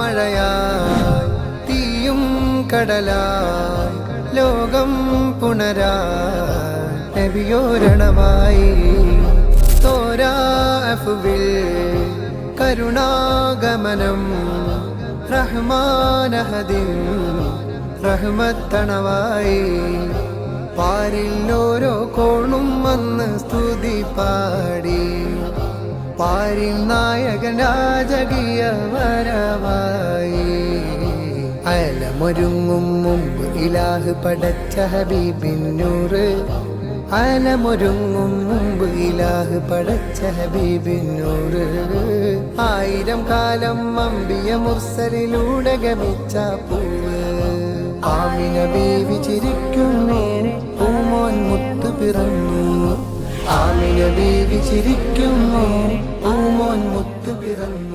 മഴയായി തീയും കടലായി ലോകം പുണരായി നബിയോരണമായി തോരാഫുവിൽ കരുണാഗമനം റഹ്മാനഹദിൻ റഹ്മത്തണവായി പാരിൽ ഓരോ കോണും വന്ന് സ്തുതി പാടി പാരിൽ നായകൻ രാജകീയ വരവായി അലമൊരുങ്ങും മുമ്പ് ഇലാഹ് പടച്ച ഹബീബിന്നൂറ് അലമൊരുങ്ങും മുമ്പ് ഇലാഹ് പടച്ച ഹബീബിന്നൂറ് ആയിരം കാലം അമ്പിയ മുർസലിലൂടെ ഗമിച്ച പൂവ് ആമിന ബീവി ചിരിക്കുന്നു പൂമോൻ മുത്ത് പിറന്നു ആമിന ബീവി ചിരിക്കുന്നു പൂമോൻ മുത്ത് പിറന്നു